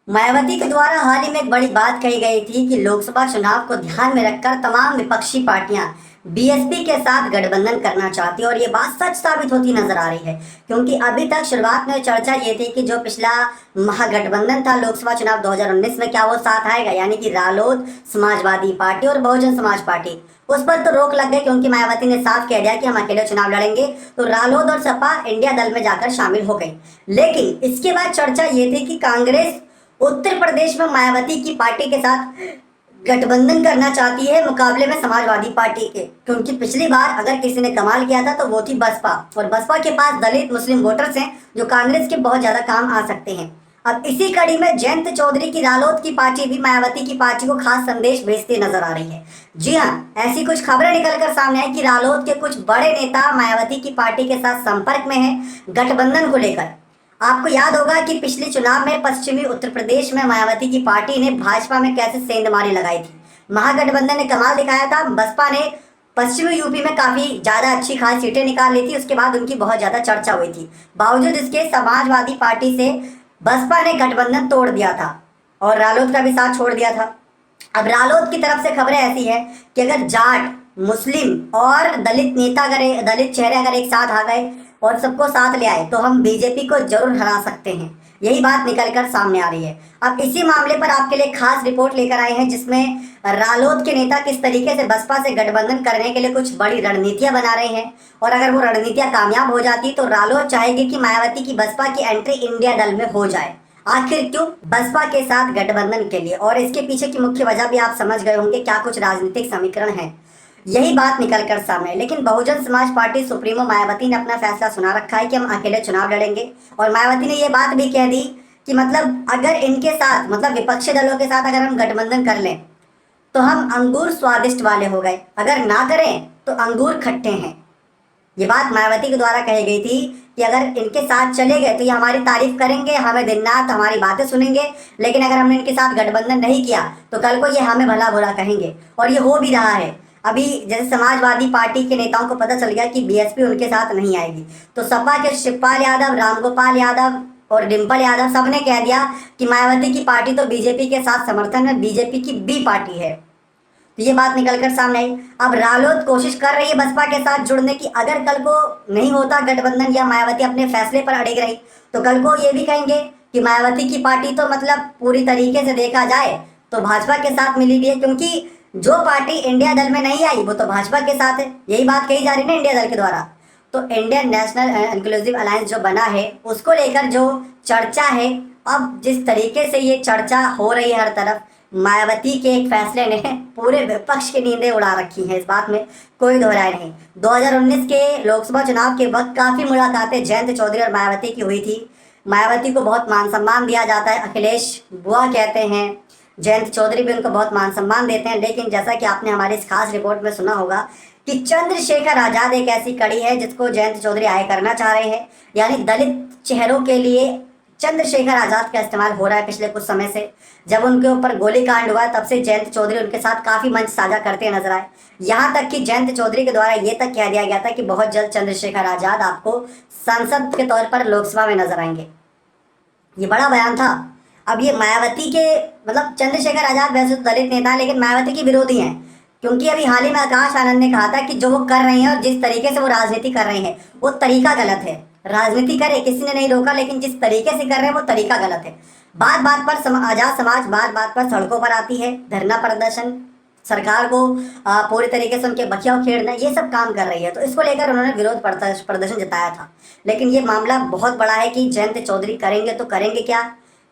मायावती के द्वारा हाल ही में एक बड़ी बात कही गई थी कि लोकसभा चुनाव को ध्यान में रखकर तमाम विपक्षी पार्टियां बीएसपी के साथ गठबंधन करना चाहती है और ये बात सच साबित होती नजर आ रही है। क्योंकि अभी तक शुरुआत में चर्चा ये थी कि जो पिछला महागठबंधन था लोकसभा चुनाव 2019 में, क्या वो साथ आएगा, यानी कि रालोद, समाजवादी पार्टी और बहुजन समाज पार्टी। उस पर तो रोक लग गई क्योंकि मायावती ने साफ कह दिया कि हम अकेले चुनाव लड़ेंगे, तो रालोद और सपा इंडिया दल में जाकर शामिल हो गई। लेकिन इसके बाद चर्चा ये थी कि कांग्रेस उत्तर प्रदेश में मायावती की पार्टी के साथ गठबंधन करना चाहती है मुकाबले में समाजवादी पार्टी के। क्योंकि पिछली बार अगर किसी ने कमाल किया था तो वो थी बसपा, और बसपा के पास दलित मुस्लिम वोटर्स हैं जो कांग्रेस के बहुत ज्यादा काम आ सकते हैं। अब इसी कड़ी में जयंत चौधरी की रालोद की पार्टी भी मायावती की पार्टी को खास संदेश भेजती नजर आ रही है। जी हाँ, ऐसी कुछ खबरें निकलकर सामने आई कि रालोद के कुछ बड़े नेता मायावती की पार्टी के साथ संपर्क में हैं गठबंधन को लेकर। आपको याद होगा कि पिछले चुनाव में पश्चिमी उत्तर प्रदेश में मायावती की पार्टी ने भाजपा में कैसे सेंधमारी लगाई थी। महागठबंधन ने कमाल दिखाया था। बसपा ने पश्चिमी यूपी में काफी ज्यादा अच्छी खास सीटें निकाल ली थी, उसके बाद उनकी बहुत ज्यादा चर्चा हुई थी। बावजूद इसके समाजवादी पार्टी से बसपा ने गठबंधन तोड़ दिया था और रालोद का भी साथ छोड़ दिया था। अब रालोद की तरफ से खबरें ऐसी है कि अगर जाट, मुस्लिम और दलित नेता अगर दलित चेहरे अगर एक साथ आ गए और सबको साथ ले आए तो हम बीजेपी को जरूर हरा सकते हैं। यही बात निकलकर सामने आ रही है। अब इसी मामले पर आपके लिए खास रिपोर्ट लेकर आए हैं जिसमें रालोद के नेता किस तरीके से बसपा से गठबंधन करने के लिए कुछ बड़ी रणनीतियां बना रहे हैं, और अगर वो रणनीतियां कामयाब हो जाती तो रालोद चाहेगी कि मायावती की बसपा की एंट्री इंडिया दल में हो जाए। आखिर क्यों बसपा के साथ गठबंधन के लिए, और इसके पीछे की मुख्य वजह भी आप समझ गए होंगे क्या कुछ राजनीतिक समीकरण है। यही बात निकल कर सामने। लेकिन बहुजन समाज पार्टी सुप्रीमो मायावती ने अपना फैसला सुना रखा है कि हम अकेले चुनाव लड़ेंगे, और मायावती ने यह बात भी कह दी कि मतलब अगर इनके साथ, मतलब विपक्षी दलों के साथ अगर हम गठबंधन कर लें तो हम अंगूर स्वादिष्ट वाले हो गए, अगर ना करें तो अंगूर खट्टे हैं। ये बात मायावती के द्वारा कही गई थी कि अगर इनके साथ चले गए तो ये हमारी तारीफ करेंगे, हमें दिन रात हमारी बातें सुनेंगे, लेकिन अगर हमने इनके साथ गठबंधन नहीं किया तो कल को ये हमें भला बुरा कहेंगे। और ये हो भी रहा है। अभी जैसे समाजवादी पार्टी के नेताओं को पता चल गया कि बीएसपी उनके साथ नहीं आएगी, तो सपा के शिवपाल यादव, रामगोपाल यादव और डिम्पल यादव सबने कह दिया कि मायावती की पार्टी तो बीजेपी के साथ समर्थन में बीजेपी की बी पार्टी है। तो ये बात निकलकर सामने आई। अब रालोद कोशिश कर रही है बसपा के साथ जुड़ने की। अगर कल को नहीं होता गठबंधन या मायावती अपने फैसले पर अड़िग रही तो कल को ये भी कहेंगे कि मायावती की पार्टी तो मतलब पूरी तरीके से देखा जाए तो भाजपा के साथ मिली हुई है, क्योंकि जो पार्टी इंडिया दल में नहीं आई वो तो भाजपा के साथ है। यही बात कही जा रही है ना इंडिया दल के द्वारा। तो इंडियन नेशनल इंक्लूसिव अलायंस जो बना है उसको लेकर जो चर्चा है, अब जिस तरीके से ये चर्चा हो रही है हर तरफ, मायावती के एक फैसले ने पूरे विपक्ष की नींदें उड़ा रखी हैं। इस बात में कोई दोहराय नहीं। 2019 के लोकसभा चुनाव के वक्त काफी मुलाकातें जयंत चौधरी और मायावती की हुई थी। मायावती को बहुत मान सम्मान दिया जाता है, अखिलेश बुआ कहते हैं, जयंत चौधरी भी उनको बहुत मान सम्मान देते हैं। लेकिन जैसा कि आपने हमारी इस खास रिपोर्ट में सुना होगा कि चंद्रशेखर आजाद एक ऐसी कड़ी है जिसको जयंत चौधरी आय करना चाह रहे हैं, यानी दलित चेहरों के लिए चंद्रशेखर आजाद का इस्तेमाल हो रहा है। पिछले कुछ समय से जब उनके ऊपर गोलीकांड हुआ तब से जयंत चौधरी उनके साथ काफी मंच साझा करते नजर आए। यहाँ तक कि जयंत चौधरी के द्वारा ये तक कह दिया गया था कि बहुत जल्द चंद्रशेखर आजाद आपको सांसद के तौर पर लोकसभा में नजर आएंगे। ये बड़ा बयान था। अब ये मायावती के, मतलब चंद्रशेखर आजाद वैसे तो दलित नेता है लेकिन मायावती की विरोधी हैं, क्योंकि अभी हाल ही में आकाश आनंद ने कहा था कि जो वो कर रहे हैं और जिस तरीके से वो राजनीति कर रहे हैं वो तरीका गलत है। राजनीति करे किसी ने नहीं रोका, लेकिन जिस तरीके से कर रहे हैं वो तरीका गलत है। बात बात पर आजाद समाज बात बात पर सड़कों पर आती है, धरना प्रदर्शन, सरकार को पूरी तरीके से उनके बखियाव खेड़ना, ये सब काम कर रही है। तो इसको लेकर उन्होंने विरोध प्रदर्शन जताया था। लेकिन ये मामला बहुत बड़ा है कि जयंत चौधरी करेंगे तो करेंगे क्या,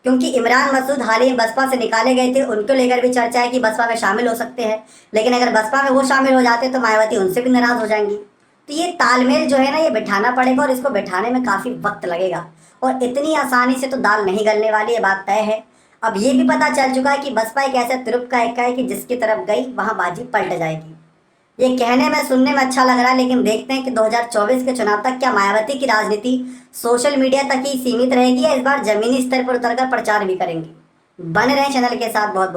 क्योंकि इमरान मसूद हाल ही में बसपा से निकाले गए थे, उनको लेकर भी चर्चा है कि बसपा में शामिल हो सकते हैं। लेकिन अगर बसपा में वो शामिल हो जाते तो मायावती उनसे भी नाराज हो जाएंगी। तो ये तालमेल जो है ना, ये बिठाना पड़ेगा और इसको बिठाने में काफी वक्त लगेगा, और इतनी आसानी से तो दाल नहीं गलने वाली, ये बात तय है। अब ये भी पता चल चुका है कि बसपा एक ऐसा तुरुप का एक्का है कि जिसकी तरफ गई वहां बाजी पलट जाएगी। ये कहने में सुनने में अच्छा लग रहा है, लेकिन देखते हैं कि 2024 के चुनाव तक क्या मायावती की राजनीति सोशल मीडिया तक ही सीमित रहेगी या इस बार जमीनी स्तर पर उतरकर प्रचार भी करेंगी। बने रहें चैनल के साथ। बहुत बहुत